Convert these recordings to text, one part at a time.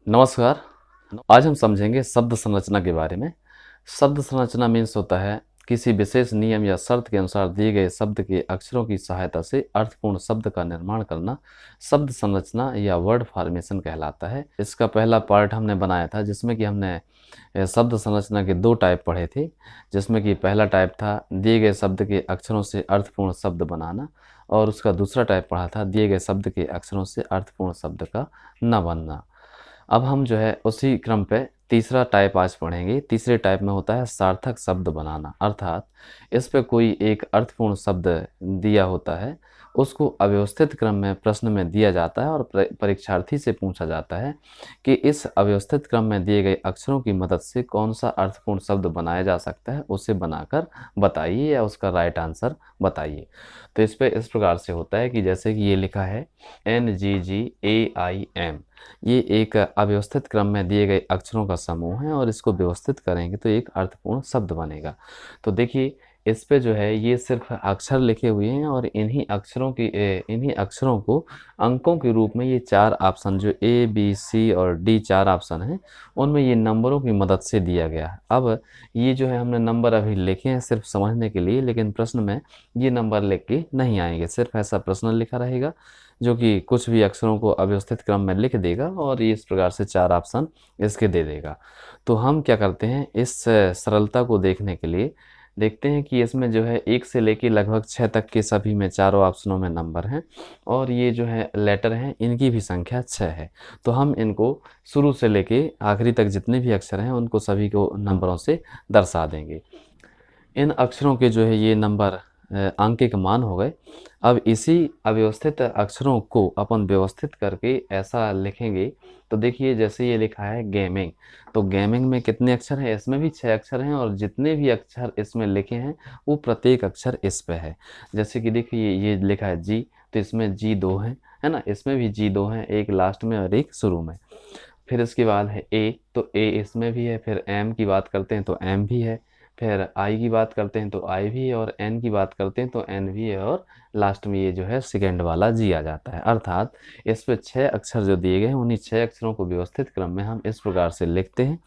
नमस्कार। आज हम समझेंगे शब्द संरचना के बारे में। शब्द संरचना मीन्स होता है किसी विशेष नियम या शर्त के अनुसार दिए गए शब्द के अक्षरों की सहायता से अर्थपूर्ण शब्द का निर्माण करना शब्द संरचना या वर्ड फॉर्मेशन कहलाता है। इसका पहला पार्ट हमने बनाया था जिसमें कि हमने शब्द संरचना के दो टाइप पढ़े थे, जिसमें कि पहला टाइप था दिए गए शब्द के अक्षरों से अर्थपूर्ण शब्द बनाना, और उसका दूसरा टाइप पढ़ा था दिए गए शब्द के अक्षरों से अर्थपूर्ण शब्द का न बनना। अब हम जो है उसी क्रम पे तीसरा टाइप आज पढ़ेंगे। तीसरे टाइप में होता है सार्थक शब्द बनाना, अर्थात इस पे कोई एक अर्थपूर्ण शब्द दिया होता है, उसको अव्यवस्थित क्रम में प्रश्न में दिया जाता है और परीक्षार्थी से पूछा जाता है कि इस अव्यवस्थित क्रम में दिए गए अक्षरों की मदद से कौन सा अर्थपूर्ण शब्द बनाया जा सकता है, उसे बनाकर बताइए या उसका राइट आंसर बताइए। तो इस पे इस प्रकार से होता है कि जैसे कि ये लिखा है NGGAIM, ये एक अव्यवस्थित क्रम में दिए गए अक्षरों का समूह है और इसको व्यवस्थित करेंगे तो एक अर्थपूर्ण शब्द बनेगा। तो देखिए इस पे जो है ये सिर्फ अक्षर लिखे हुए हैं और इन्हीं अक्षरों को अंकों के रूप में ये चार ऑप्शन जो A B C और D चार ऑप्शन हैं उनमें ये नंबरों की मदद से दिया गया है। अब ये जो है हमने नंबर अभी लिखे हैं सिर्फ समझने के लिए, लेकिन प्रश्न में ये नंबर लिख के नहीं आएंगे, सिर्फ ऐसा प्रश्न लिखा रहेगा जो कि कुछ भी अक्षरों को अव्यवस्थित क्रम में लिख देगा और ये इस प्रकार से चार ऑप्शन इसके दे देगा। तो हम क्या करते हैं, इस सरलता को देखने के लिए देखते हैं कि इसमें जो है 1 से लेके लगभग 6 तक के सभी में चारों ऑप्शनों में नंबर हैं और ये जो है लेटर हैं इनकी भी संख्या 6 है। तो हम इनको शुरू से लेके आखिरी तक जितने भी अक्षर हैं उनको सभी को नंबरों से दर्शा देंगे। इन अक्षरों के जो है ये नंबर अंकिक मान हो गए। अब इसी अव्यवस्थित अक्षरों को अपन व्यवस्थित करके ऐसा लिखेंगे तो देखिए जैसे ये लिखा है गेमिंग, तो गेमिंग में कितने अक्षर हैं, इसमें भी 6 अक्षर हैं और जितने भी अक्षर इसमें लिखे हैं वो प्रत्येक अक्षर इस पे है। जैसे कि देखिए ये लिखा है जी, तो इसमें जी 2 हैं, है ना, इसमें भी जी 2 हैं, एक लास्ट में और एक शुरू में। फिर इसके बाद है ए, तो ए इसमें भी है। फिर एम की बात करते हैं तो एम भी है। फिर आई की बात करते हैं तो आई भी है और एन की बात करते हैं तो एन भी है और लास्ट में ये जो है सेकेंड वाला जी आ जाता है। अर्थात इस पे 6 अक्षर जो दिए गए हैं उन्हीं 6 अक्षरों को व्यवस्थित क्रम में हम इस प्रकार से लिखते हैं।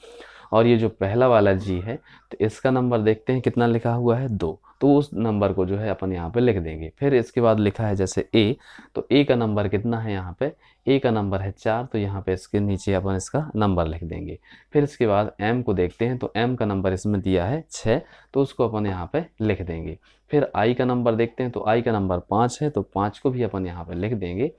और ये जो पहला वाला जी है तो इसका नंबर देखते हैं कितना लिखा हुआ है 2, तो उस नंबर को जो है अपन यहाँ पे लिख देंगे। फिर इसके बाद लिखा है जैसे ए, तो ए का नंबर कितना है यहाँ पे, ए का नंबर है 4, तो यहाँ पे इसके नीचे अपन इसका नंबर लिख देंगे। फिर इसके बाद एम को देखते हैं तो एम का नंबर इसमें दिया है 6, तो उसको अपन यहाँ पे लिख देंगे। फिर आई का नंबर देखते हैं तो आई का नंबर 5 है, तो 5 को भी अपन यहाँ पे लिख देंगे।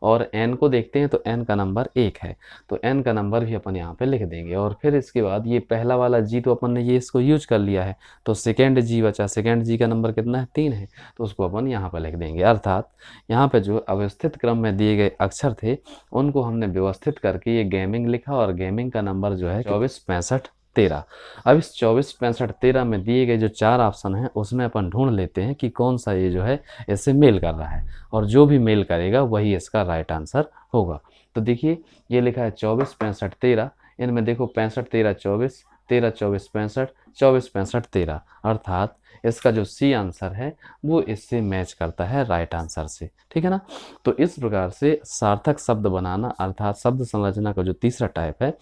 और एन को देखते हैं तो एन का नंबर 1 है, तो एन का नंबर भी अपन यहाँ पे लिख देंगे। और फिर इसके बाद ये पहला वाला जी तो अपन ने ये इसको यूज कर लिया है, तो सेकेंड जी बचा, सेकेंड जी का नंबर कितना है 3 है, तो उसको अपन यहाँ पर लिख देंगे। अर्थात यहाँ पे जो अव्यवस्थित क्रम में दिए गए अक्षर थे उनको हमने व्यवस्थित करके ये गेमिंग लिखा और गेमिंग का नंबर जो है 24 65 13। अब इस 24 65 13 में दिए गए जो चार ऑप्शन हैं उसमें अपन ढूंढ लेते हैं कि कौन सा ये जो है इससे मेल कर रहा है, और जो भी मेल करेगा वही इसका राइट आंसर होगा। तो देखिए ये लिखा है 24 65 13, इनमें देखो 65 13 24, 13 24 65, 24 65 13, अर्थात इसका जो सी आंसर है वो इससे मैच करता है राइट आंसर से। ठीक है ना। तो इस प्रकार से सार्थक शब्द बनाना अर्थात शब्द संरचना का जो तीसरा टाइप है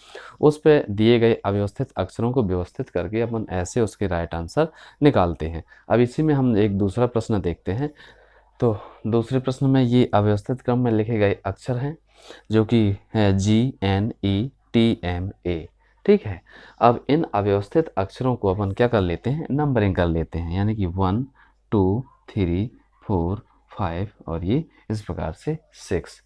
उस पे दिए गए अव्यवस्थित अक्षरों को व्यवस्थित करके अपन ऐसे उसके राइट आंसर निकालते हैं। अब इसी में हम एक दूसरा प्रश्न देखते हैं। तो दूसरे प्रश्न में ये अव्यवस्थित क्रम में लिखे गए अक्षर हैं जो कि है GNETMA। ठीक है। अब इन अव्यवस्थित अक्षरों को अपन क्या कर लेते हैं, नंबरिंग कर लेते हैं, यानी कि 1 2 3 4 5 और ये इस प्रकार से 6।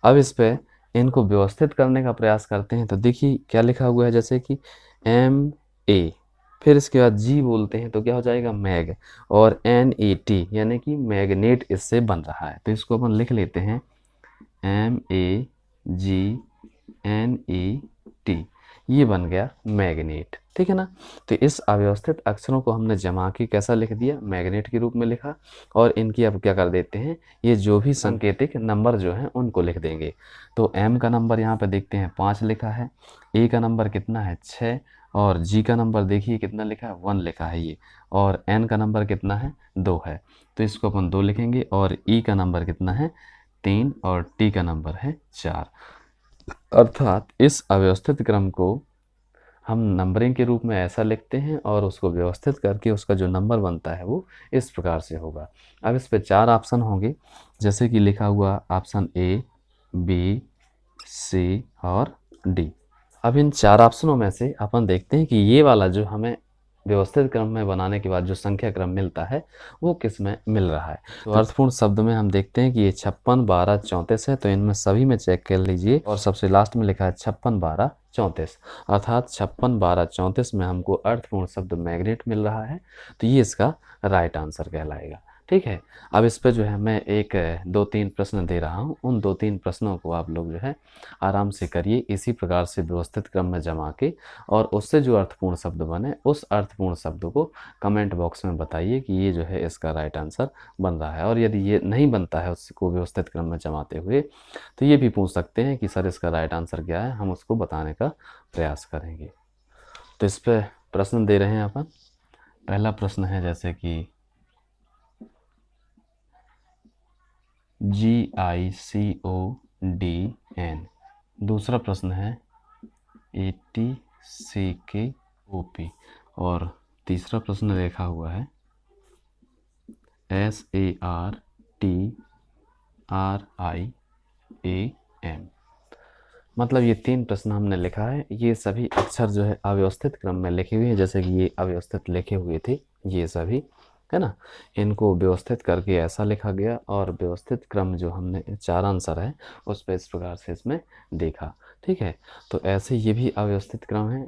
अब इस पे इनको व्यवस्थित करने का प्रयास करते हैं। तो देखिए क्या लिखा हुआ है, जैसे कि MA, फिर इसके बाद जी बोलते हैं तो क्या हो जाएगा मैग, और NET यानी कि मैग्नेट इससे बन रहा है, तो इसको अपन लिख लेते हैं MAGNET, ये बन गया मैग्नेट। ठीक है ना। तो इस अव्यवस्थित अक्षरों को हमने जमा के कैसा लिख दिया, मैग्नेट के रूप में लिखा। और इनकी अब क्या कर देते हैं, ये जो भी सांकेतिक नंबर जो हैं उनको लिख देंगे। तो एम का नंबर यहाँ पे देखते हैं 5 लिखा है, ए का नंबर कितना है 6, और जी का नंबर देखिए कितना लिखा है 1 लिखा है ये, और एन का नंबर कितना है 2 है, तो इसको अपन 2 लिखेंगे। और ई का नंबर कितना है 3 और टी का नंबर है 4। अर्थात इस अव्यवस्थित क्रम को हम नंबरिंग के रूप में ऐसा लिखते हैं और उसको व्यवस्थित करके उसका जो नंबर बनता है वो इस प्रकार से होगा। अब इस पे 4 ऑप्शन होंगे, जैसे कि लिखा हुआ ऑप्शन ए, बी, सी और डी। अब इन 4 ऑप्शनों में से अपन देखते हैं कि ये वाला जो हमें व्यवस्थित क्रम में बनाने के बाद जो संख्या क्रम मिलता है वो किस में मिल रहा है। तो अर्थपूर्ण शब्द में हम देखते हैं कि ये 56, 12, 34 है, तो इनमें सभी में चेक कर लीजिए और सबसे लास्ट में लिखा है 56, 12, 34, अर्थात 56, 12, 34 में हमको अर्थपूर्ण शब्द मैग्नेट मिल रहा है, तो ये इसका राइट आंसर कहलाएगा। ठीक है। अब इस पर जो है मैं एक 2-3 प्रश्न दे रहा हूँ, उन 2-3 प्रश्नों को आप लोग जो है आराम से करिए इसी प्रकार से व्यवस्थित क्रम में जमा के, और उससे जो अर्थपूर्ण शब्द बने उस अर्थपूर्ण शब्द को कमेंट बॉक्स में बताइए कि ये जो है इसका राइट आंसर बन रहा है। और यदि ये नहीं बनता है उसको व्यवस्थित क्रम में जमाते हुए, तो ये भी पूछ सकते हैं कि सर इसका राइट आंसर क्या है, हम उसको बताने का प्रयास करेंगे। तो इस पर प्रश्न दे रहे हैं अपन। पहला प्रश्न है जैसे कि GICODN, दूसरा प्रश्न है ATCKOP, और तीसरा प्रश्न लिखा हुआ है SARTRIAM। मतलब ये 3 प्रश्न हमने लिखा है, ये सभी अक्षर जो है अव्यवस्थित क्रम में लिखे हुए हैं, जैसे कि ये अव्यवस्थित लिखे हुए थे ये सभी, है ना। इनको व्यवस्थित करके ऐसा लिखा गया और व्यवस्थित क्रम जो हमने 4 आंसर है उस पर इस प्रकार से इसमें देखा। ठीक है। तो ऐसे ये भी अव्यवस्थित क्रम है,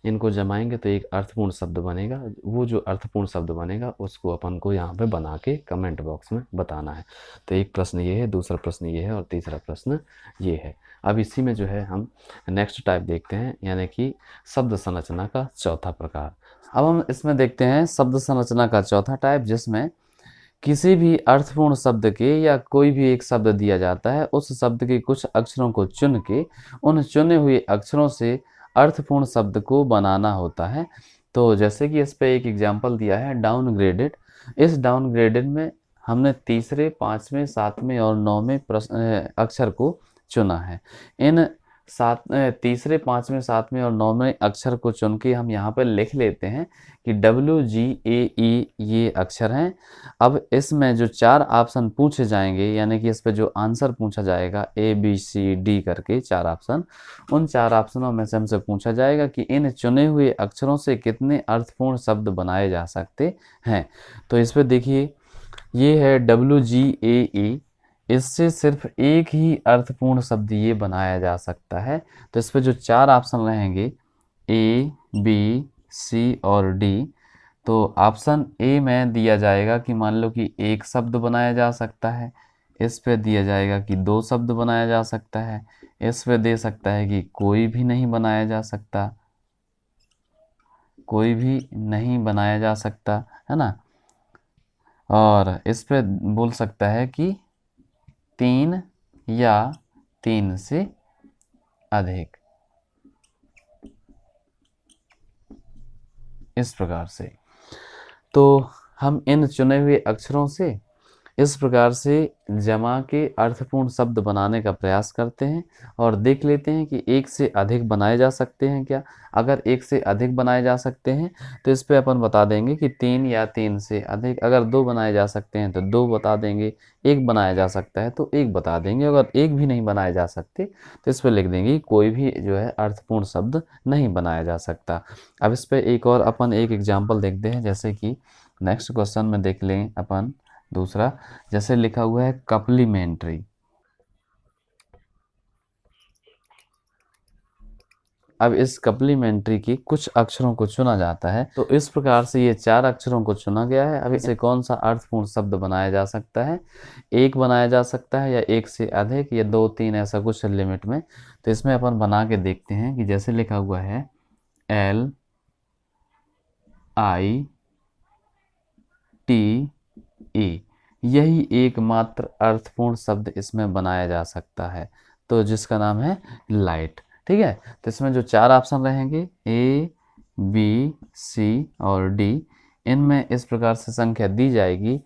इनको जमाएंगे तो एक अर्थपूर्ण शब्द बनेगा। वो जो अर्थपूर्ण शब्द बनेगा उसको अपन को यहाँ पे बना के कमेंट बॉक्स में बताना है। तो एक प्रश्न ये है, दूसरा प्रश्न ये है और तीसरा प्रश्न ये है। अब इसी में जो है हम नेक्स्ट टाइप देखते हैं, यानी कि शब्द संरचना का चौथा प्रकार। अब हम इसमें देखते हैं शब्द संरचना का चौथा टाइप, जिसमें किसी भी अर्थपूर्ण शब्द के या कोई भी एक शब्द दिया जाता है, उस शब्द के कुछ अक्षरों को चुन के उन चुने हुए अक्षरों से अर्थपूर्ण शब्द को बनाना होता है। तो जैसे कि इस पे एक एग्जांपल दिया है डाउनग्रेडेड। इस डाउनग्रेडेड में हमने तीसरे, 5वें, 7वें और 9वें अक्षर को चुना है। इन तीसरे, 5वें, 7वें और 9वें अक्षर को चुन के हम यहाँ पर लिख लेते हैं कि WGAE ये अक्षर हैं। अब इसमें जो 4 ऑप्शन पूछे जाएंगे, यानी कि इस पे जो आंसर पूछा जाएगा ABCD करके 4 ऑप्शन, उन 4 ऑप्शनों में से हमसे पूछा जाएगा कि इन चुने हुए अक्षरों से कितने अर्थपूर्ण शब्द बनाए जा सकते हैं। तो इस पे देखिए ये है WGAE, इससे सिर्फ एक ही अर्थपूर्ण शब्द ये बनाया जा सकता है। तो इस पे जो 4 ऑप्शन रहेंगे A, B, C और D, तो ऑप्शन ए में दिया जाएगा कि मान लो कि एक शब्द बनाया जा सकता है, इस पे दिया जाएगा कि 2 शब्द बनाया जा सकता है, इस पे दे सकता है कि कोई भी नहीं बनाया जा सकता, कोई भी नहीं बनाया जा सकता, है ना। और इस पे बोल सकता है कि 3 या 3 से अधिक, इस प्रकार से। तो हम इन चुने हुए अक्षरों से इस प्रकार से जमा के अर्थपूर्ण शब्द बनाने का प्रयास करते हैं और देख लेते हैं कि एक से अधिक बनाए जा सकते हैं क्या। अगर एक से अधिक बनाए जा सकते हैं तो इस पे अपन बता देंगे कि 3 या 3 से अधिक। अगर 2 बनाए जा सकते हैं तो 2 बता देंगे, 1 बनाया जा सकता है तो 1 बता देंगे। अगर 1 भी नहीं बनाए जा सकते तो इस पर लिख देंगे कोई भी जो है अर्थपूर्ण शब्द नहीं बनाया जा सकता। अब इस पर एक और अपन एक एग्जाम्पल देखते हैं, जैसे कि नेक्स्ट क्वेश्चन में देख लें अपन दूसरा, जैसे लिखा हुआ है कप्लीमेंट्री। अब इस कप्लीमेंट्री की कुछ अक्षरों को चुना जाता है, तो इस प्रकार से ये 4 अक्षरों को चुना गया है। अब इसे कौन सा अर्थपूर्ण शब्द बनाया जा सकता है, एक बनाया जा सकता है या एक से अधिक या 2, 3 ऐसा कुछ लिमिट में। तो इसमें अपन बना के देखते हैं कि जैसे लिखा हुआ है LITE, यही एकमात्र अर्थपूर्ण शब्द इसमें बनाया जा सकता है, तो जिसका नाम है लाइट। ठीक है। तो इसमें जो 4 ऑप्शन रहेंगे A, B, C और D, इनमें इस प्रकार से संख्या दी जाएगी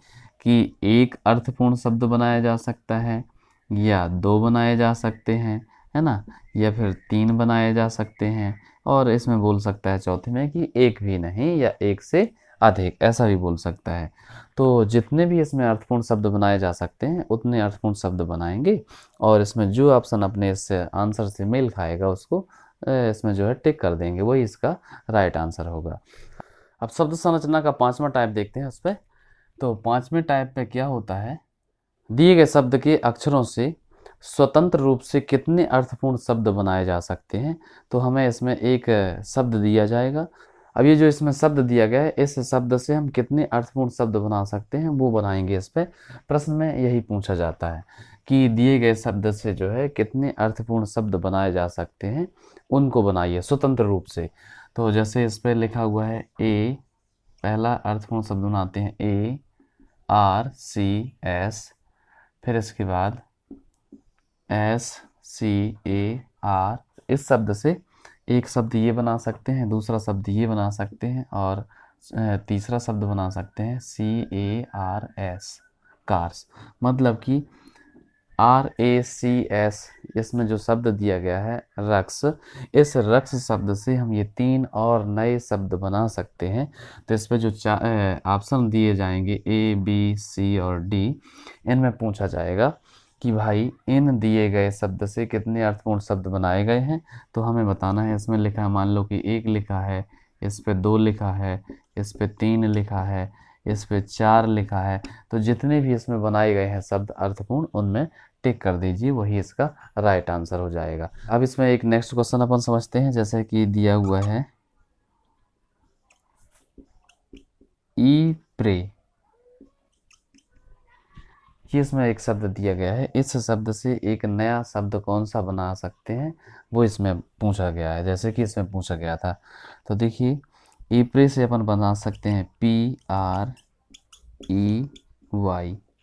कि एक अर्थपूर्ण शब्द बनाया जा सकता है या 2 बनाए जा सकते हैं है ना, या फिर 3 बनाए जा सकते हैं। और इसमें बोल सकता है चौथे में कि एक भी नहीं या एक से अधिक, ऐसा भी बोल सकता है। तो जितने भी इसमें अर्थपूर्ण शब्द बनाए जा सकते हैं उतने अर्थपूर्ण शब्द बनाएंगे, और इसमें जो ऑप्शन अपने इससे आंसर से मेल खाएगा उसको इसमें जो है टिक कर देंगे, वही इसका राइट आंसर होगा। अब शब्द संरचना का 5वां टाइप देखते हैं उस पर। तो 5वें टाइप पे क्या होता है, दिए गए शब्द के अक्षरों से स्वतंत्र रूप से कितने अर्थपूर्ण शब्द बनाए जा सकते हैं। तो हमें इसमें एक शब्द दिया जाएगा। अब ये जो इसमें शब्द दिया गया है, इस शब्द से हम कितने अर्थपूर्ण शब्द बना सकते हैं वो बनाएंगे। इस पे प्रश्न में यही पूछा जाता है कि दिए गए शब्द से जो है कितने अर्थपूर्ण शब्द बनाए जा सकते हैं, उनको बनाइए स्वतंत्र रूप से। तो जैसे इस पर लिखा हुआ है ए, पहला अर्थपूर्ण शब्द बनाते हैं ARCS, फिर इसके बाद SCAR। इस शब्द से एक शब्द ये बना सकते हैं, दूसरा शब्द ये बना सकते हैं, और तीसरा शब्द बना सकते हैं CARS, कार्स। मतलब कि RACS, इसमें जो शब्द दिया गया है रक्स, इस रक्स शब्द से हम ये 3 और नए शब्द बना सकते हैं। तो इस पर जो ऑप्शन दिए जाएंगे A, B, C और D, इनमें पूछा जाएगा कि भाई इन दिए गए शब्द से कितने अर्थपूर्ण शब्द बनाए गए हैं। तो हमें बताना है। इसमें लिखा है, मान लो कि 1 लिखा है, इस पे 2 लिखा है, इस पे 3 लिखा है, इस पे 4 लिखा है। तो जितने भी इसमें बनाए गए हैं शब्द अर्थपूर्ण, उनमें टिक कर दीजिए, वही इसका राइट आंसर हो जाएगा। अब इसमें एक नेक्स्ट क्वेश्चन अपन समझते हैं। जैसे कि दिया हुआ है ई प्रे, ये इसमें एक शब्द दिया गया है। इस शब्द से एक नया शब्द कौन सा बना सकते हैं, वो इसमें पूछा गया है। जैसे कि इसमें पूछा गया था, तो देखिए ई प्रे से अपन बना सकते हैं PREY,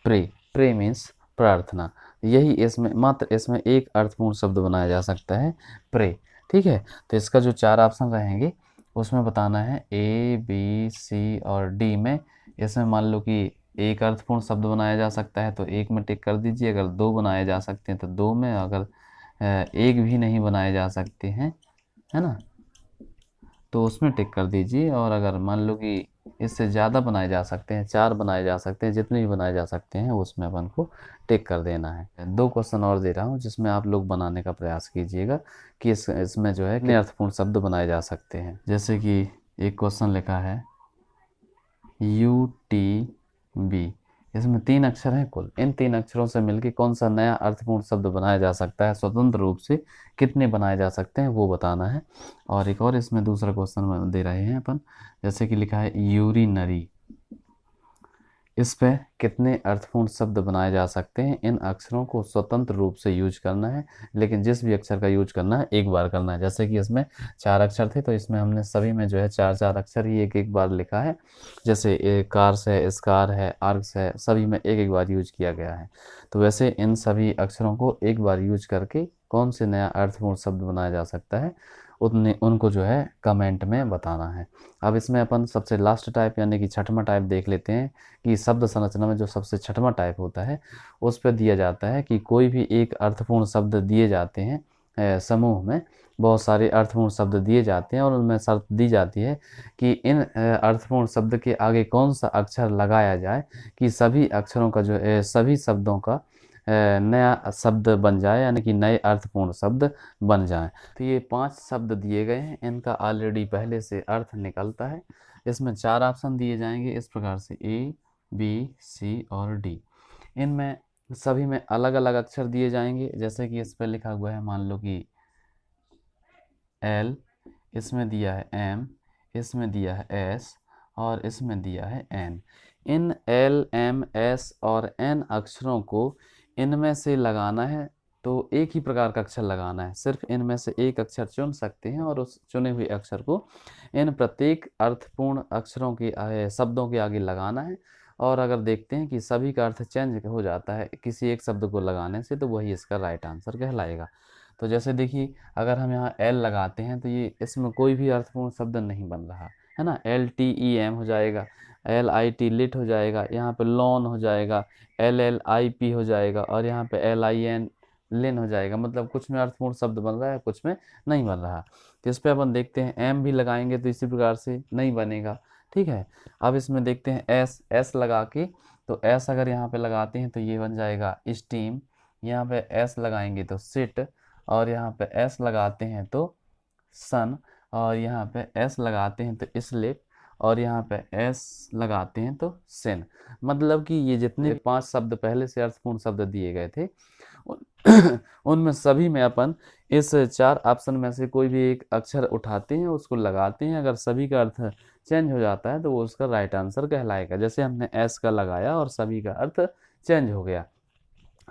प्रे। प्रे मीन्स प्रार्थना। यही इसमें, मात्र इसमें एक अर्थपूर्ण शब्द बनाया जा सकता है, प्रे। ठीक है, तो इसका जो 4 ऑप्शन रहेंगे उसमें बताना है A, B, C और D में। इसमें मान लो कि एक अर्थपूर्ण शब्द बनाया जा सकता है तो एक में टिक कर दीजिए, अगर 2 बनाए जा सकते हैं तो 2 में, अगर एक भी नहीं बनाए जा सकते हैं, है ना, तो उसमें टिक कर दीजिए। और अगर मान लो कि इससे ज़्यादा बनाए जा सकते हैं, 4 बनाए जा सकते हैं, जितने भी बनाए जा सकते हैं उसमें अपन को टिक कर देना है। 2 क्वेश्चन और दे रहा हूँ जिसमें आप लोग बनाने का प्रयास कीजिएगा कि इसमें जो है कितने अर्थपूर्ण शब्द बनाए जा सकते हैं। जैसे कि एक क्वेश्चन लिखा है UTB, इसमें 3 अक्षर हैं कुल। इन 3 अक्षरों से मिलकर कौन सा नया अर्थपूर्ण शब्द बनाया जा सकता है स्वतंत्र रूप से, कितने बनाए जा सकते हैं वो बताना है। और एक और इसमें दूसरा क्वेश्चन दे रहे हैं अपन, जैसे कि लिखा है यूरिनरी, इस पे कितने अर्थपूर्ण शब्द बनाए जा सकते हैं। इन अक्षरों को स्वतंत्र रूप से यूज करना है, लेकिन जिस भी अक्षर का यूज करना है एक बार करना है। जैसे कि इसमें 4 अक्षर थे तो इसमें हमने सभी में जो है 4-4 अक्षर ही एक एक बार लिखा है। जैसे कार्स है, स्कार है, आर्क्स है, सभी में एक एक बार यूज किया गया है। तो वैसे इन सभी अक्षरों को एक बार यूज करके कौन से नया अर्थपूर्ण शब्द बनाया जा सकता है, उतने उनको जो है कमेंट में बताना है। अब इसमें अपन सबसे लास्ट टाइप यानी कि 6वां टाइप देख लेते हैं कि शब्द संरचना में जो सबसे 6वां टाइप होता है उस पर दिया जाता है कि कोई भी एक अर्थपूर्ण शब्द दिए जाते हैं। समूह में बहुत सारे अर्थपूर्ण शब्द दिए जाते हैं और उनमें शर्त दी जाती है कि इन अर्थपूर्ण शब्द के आगे कौन सा अक्षर लगाया जाए कि सभी अक्षरों का जो सभी शब्दों का नया शब्द बन जाए, यानी कि नए अर्थपूर्ण शब्द बन जाएं। तो ये 5 शब्द दिए गए हैं, इनका ऑलरेडी पहले से अर्थ निकलता है। इसमें 4 ऑप्शन दिए जाएंगे इस प्रकार से A, B, C और D। इनमें सभी में अलग अलग अक्षर दिए जाएंगे। जैसे कि इस पर लिखा हुआ है, मान लो कि L, इसमें दिया है M, इसमें दिया है S और इसमें दिया है N। इन L, M, S और N अक्षरों को इनमें से लगाना है, तो एक ही प्रकार का अक्षर लगाना है। सिर्फ इनमें से एक अक्षर चुन सकते हैं और उस चुने हुए अक्षर को इन प्रत्येक अर्थपूर्ण अक्षरों के शब्दों के आगे लगाना है। और अगर देखते हैं कि सभी का अर्थ चेंज हो जाता है किसी एक शब्द को लगाने से, तो वही इसका राइट आंसर कहलाएगा। तो जैसे देखिए, अगर हम यहाँ L लगाते हैं तो ये इसमें कोई भी अर्थपूर्ण शब्द नहीं बन रहा है ना। LTEM हो जाएगा, LIT लिट हो जाएगा, यहाँ पे लॉन हो जाएगा, LLIP हो जाएगा और यहाँ पे LIN लेन हो जाएगा, मतलब कुछ में अर्थपूर्ण शब्द बन रहा है, कुछ में नहीं बन रहा। तो इस पे अपन देखते हैं एम भी लगाएंगे तो इसी प्रकार से नहीं बनेगा, ठीक है। अब इसमें देखते हैं एस, एस लगा के, तो एस अगर यहाँ पे लगाते हैं तो ये बन जाएगा स्टीम, यहाँ पे एस लगाएंगे तो सिट, और यहाँ पे एस लगाते हैं तो सन, और यहाँ पे एस लगाते हैं तो स्लिप, और यहाँ पे एस लगाते हैं तो सेन। मतलब कि ये जितने 5 शब्द पहले से अर्थपूर्ण शब्द दिए गए थे उनमें सभी में अपन इस 4 ऑप्शन में से कोई भी एक अक्षर उठाते हैं, उसको लगाते हैं, अगर सभी का अर्थ चेंज हो जाता है तो वो उसका राइट आंसर कहलाएगा। जैसे हमने एस का लगाया और सभी का अर्थ चेंज हो गया।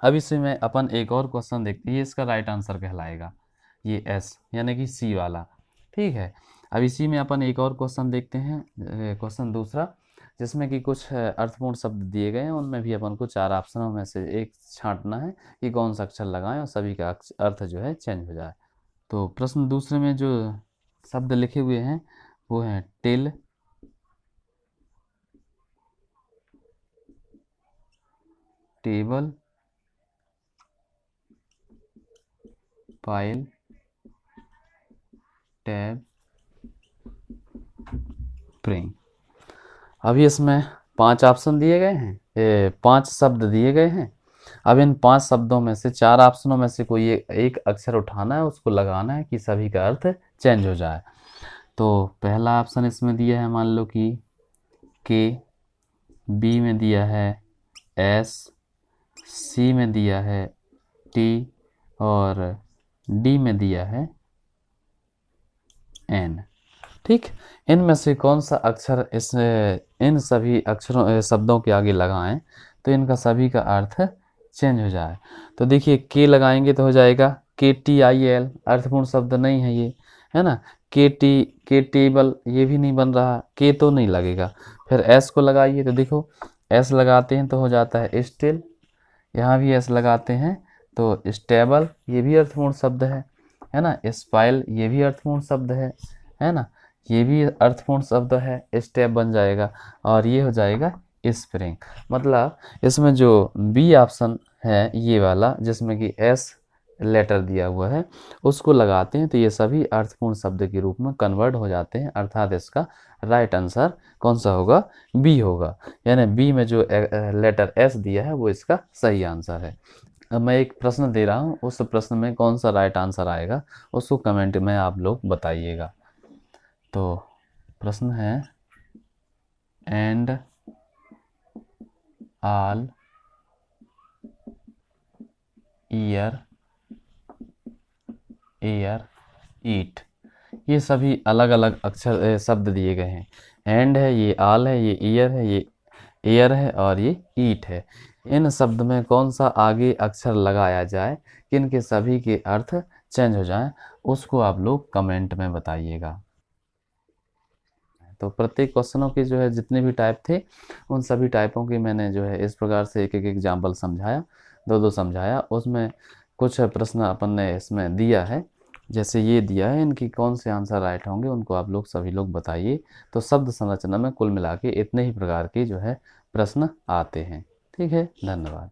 अब इसमें अपन एक और क्वेश्चन देखते हैं, ये इसका राइट आंसर कहलाएगा, ये एस यानी कि सी वाला, ठीक है। अब इसी में अपन एक और क्वेश्चन देखते हैं, क्वेश्चन दूसरा, जिसमें कि कुछ अर्थपूर्ण शब्द दिए गए हैं, उनमें भी अपन को 4 ऑप्शनों में से एक छांटना है कि कौन सा अक्षर लगाएं और सभी का अर्थ जो है चेंज हो जाए। तो प्रश्न दूसरे में जो शब्द लिखे हुए हैं वो हैं टिल, टेबल, पाइल, टैब, प्रिंग। अभी इसमें 5 ऑप्शन दिए गए हैं, 5 शब्द दिए गए हैं। अब इन 5 शब्दों में से 4 ऑप्शनों में से कोई एक अक्षर उठाना है, उसको लगाना है कि सभी का अर्थ चेंज हो जाए। तो पहला ऑप्शन इसमें दिया है, मान लो कि के, बी में दिया है एस, सी में दिया है टी, और डी में दिया है एन, ठीक। इनमें से कौन सा अक्षर इन सभी अक्षरों शब्दों के आगे लगाएं तो इनका सभी का अर्थ चेंज हो जाए। तो देखिए के लगाएंगे तो हो जाएगा के टी आई एल, अर्थपूर्ण शब्द नहीं है ये, है ना। के टेबल ये भी नहीं बन रहा, के तो नहीं लगेगा। फिर एस को लगाइए तो देखो एस लगाते हैं तो हो जाता है स्टिल, यहाँ भी एस लगाते हैं तो स्टेबल, ये भी अर्थपूर्ण शब्द है ना। स्पाइल ये भी अर्थपूर्ण शब्द है ना, ये भी अर्थपूर्ण शब्द है, स्टेप बन जाएगा, और ये हो जाएगा स्प्रिंग। मतलब इसमें जो बी ऑप्शन है ये वाला, जिसमें कि एस लेटर दिया हुआ है, उसको लगाते हैं तो ये सभी अर्थपूर्ण शब्द के रूप में कन्वर्ट हो जाते हैं, अर्थात इसका राइट आंसर कौन सा होगा, बी होगा। यानी बी में जो लेटर एस दिया है वो इसका सही आंसर है। अब मैं एक प्रश्न दे रहा हूँ, उस प्रश्न में कौन सा राइट आंसर आएगा उसको कमेंट में आप लोग बताइएगा। तो प्रश्न है एंड ऑल ईयर एयर ईट, ये सभी अलग अलग अक्षर शब्द दिए गए हैं। एंड है, ये आल है, ये ईयर है, ये एयर है, और ये ईट है। इन शब्द में कौन सा आगे अक्षर लगाया जाए कि इनके सभी के अर्थ चेंज हो जाएं, उसको आप लोग कमेंट में बताइएगा। तो प्रत्येक क्वेश्चनों के जो है जितने भी टाइप थे उन सभी टाइपों की मैंने जो है इस प्रकार से एक एक एग्जाम्पल समझाया, दो समझाया। उसमें कुछ प्रश्न अपन ने इसमें दिया है, जैसे ये दिया है, इनकी कौन से आंसर राइट होंगे उनको आप लोग सभी लोग बताइए। तो शब्द संरचना में कुल मिला के इतने ही प्रकार के जो है प्रश्न आते हैं। ठीक है, धन्यवाद।